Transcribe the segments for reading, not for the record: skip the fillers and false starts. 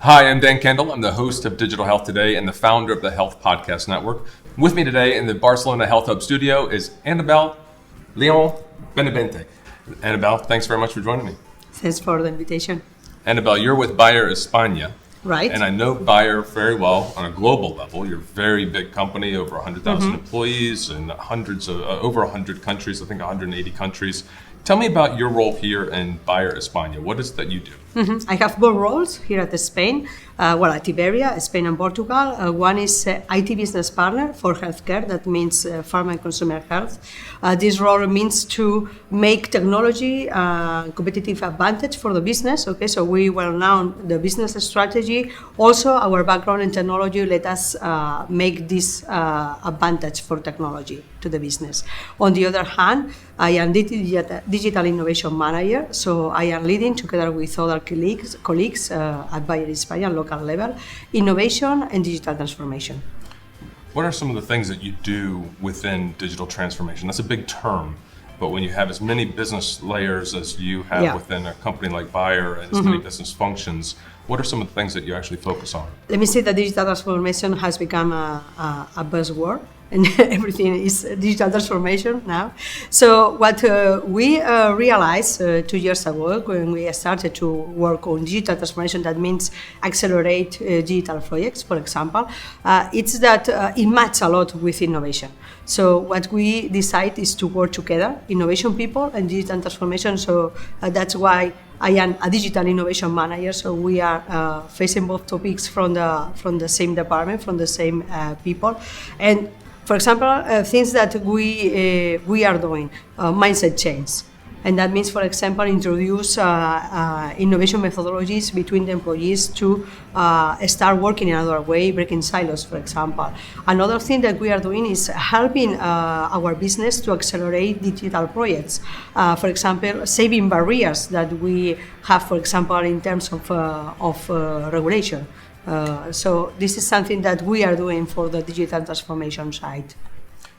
Hi, I'm Dan Kendall. I'm the host of Digital Health Today and the founder of the Health Podcast Network. With me today in the Barcelona Health Hub studio is Anabel León. Anabel, thanks very much for joining me. Thanks for the invitation. Anabel, you're with Bayer España. Right. And I know Bayer very well on a global level. You're a very big company, over 100,000 employees and over 100 countries, I think 180 countries. Tell me about your role here in Bayer España. What is it that you do? I have both roles here at Spain, at Iberia, Spain and Portugal. One is IT business partner for healthcare, that means pharma and consumer health. This role means to make technology competitive advantage for the business. Okay, so we well know the business strategy. Also, our background in technology let us make this advantage for technology to the business. On the other hand, I am digital innovation manager, so I am leading together with other colleagues at Bayer España local level, innovation and digital transformation. What are some of the things that you do within digital transformation? That's a big term, but when you have as many business layers as you have within a company like Bayer and as many business functions, what are some of the things that you actually focus on? Let me say that digital transformation has become a buzzword, and everything is digital transformation now. So what we realized 2 years ago when we started to work on digital transformation, that means accelerate digital projects, for example, it's that it matches a lot with innovation. So what we decide is to work together, innovation people and digital transformation. So that's why I am a digital innovation manager. So we are facing both topics from the same department, from the same people. And for example, things that we are doing, mindset change. And that means, for example, introduce innovation methodologies between the employees to start working in another way, breaking silos, for example. Another thing that we are doing is helping our business to accelerate digital projects. For example, saving barriers that we have, for example, in terms of regulation. So this is something that we are doing for the digital transformation side.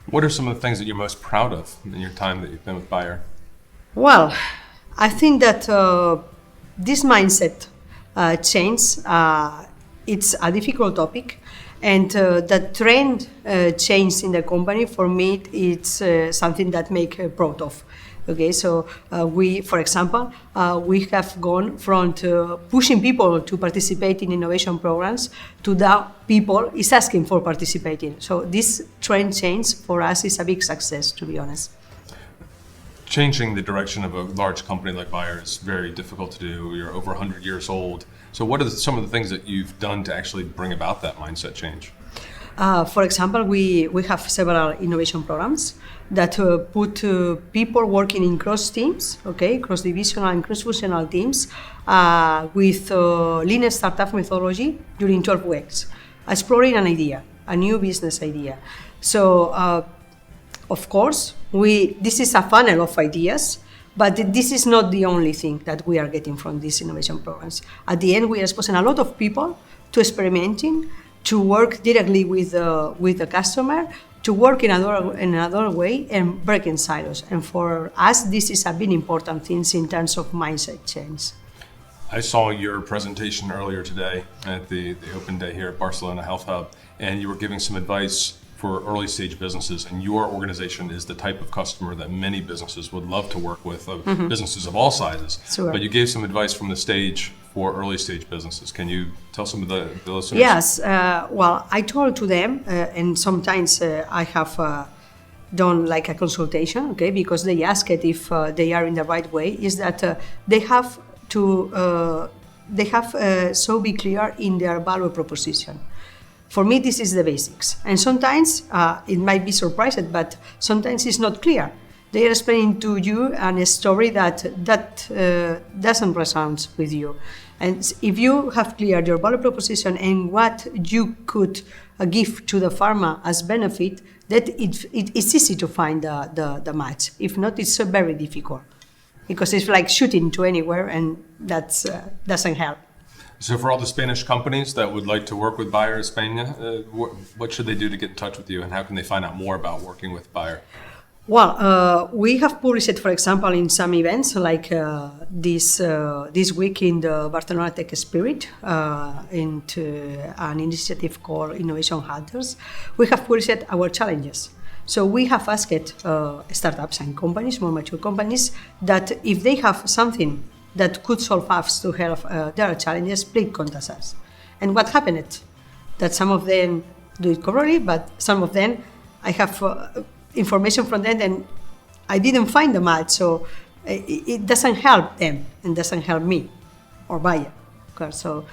What are some of the things that you're most proud of in your time that you've been with Bayer? Well, I think that this mindset change, it's a difficult topic, and the trend change in the company, for me, it's something that make proud of. Okay, so we, for example, we have gone from pushing people to participate in innovation programs to now people is asking for participating. So this trend change for us is a big success, to be honest. Changing the direction of a large company like Bayer is very difficult to do. You're over 100 years old. So what are some of the things that you've done to actually bring about that mindset change? For example, we have several innovation programs that put people working in cross teams, okay, cross-divisional and cross-functional teams with lean startup methodology during 12 weeks, exploring an idea, a new business idea. So, of course, this is a funnel of ideas, but this is not the only thing that we are getting from these innovation programs. At the end, we are exposing a lot of people to experimenting, to work directly with the customer, to work in another way and breaking silos. And for us, this is a very important thing in terms of mindset change. I saw your presentation earlier today at the open day here at Barcelona Health Hub, and you were giving some advice for early stage businesses, and your organization is the type of customer that many businesses would love to work with, businesses of all sizes. Sure. But you gave some advice from the stage for early stage businesses. Can you tell some of the listeners? Yes, well, I told to them, and sometimes I have done like a consultation, okay, because they ask it if they are in the right way, is that they have to so be clear in their value proposition. For me, this is the basics. And sometimes it might be surprising, but sometimes it's not clear. They are explaining to you a story that doesn't resonate with you. And if you have cleared your value proposition and what you could give to the pharma as benefit, that it's easy to find the match. If not, it's very difficult because it's like shooting to anywhere, and that doesn't help. So for all the Spanish companies that would like to work with Bayer España, what should they do to get in touch with you, and how can they find out more about working with Bayer? Well, we have published it, for example, in some events like this week in the Barcelona Tech Spirit, into an initiative called Innovation Hunters. We have published our challenges. So we have asked startups and companies, more mature companies, that if they have something that could solve us to help their challenges, please contact us. And what happened? That some of them do it correctly, but some of them, I have information from them and I didn't find the match, so it doesn't help them and doesn't help me or buyer. So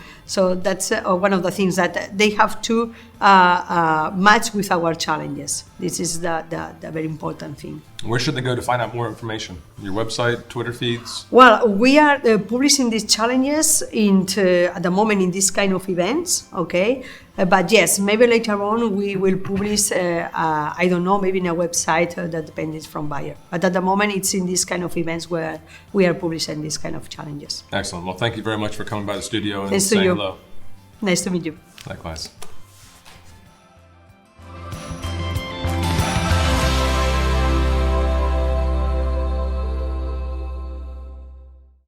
that's one of the things that they have to match with our challenges. This is the very important thing. Where should they go to find out more information? Your website, Twitter feeds? Well, we are publishing these challenges at the moment in this kind of events, okay? But yes, maybe later on we will publish, I don't know, maybe in a website that depends from buyer. But at the moment it's in these kind of events where we are publishing these kind of challenges. Excellent. Well, thank you very much for coming by the studio and Thanks to saying you. hello. Nice to meet you. Likewise.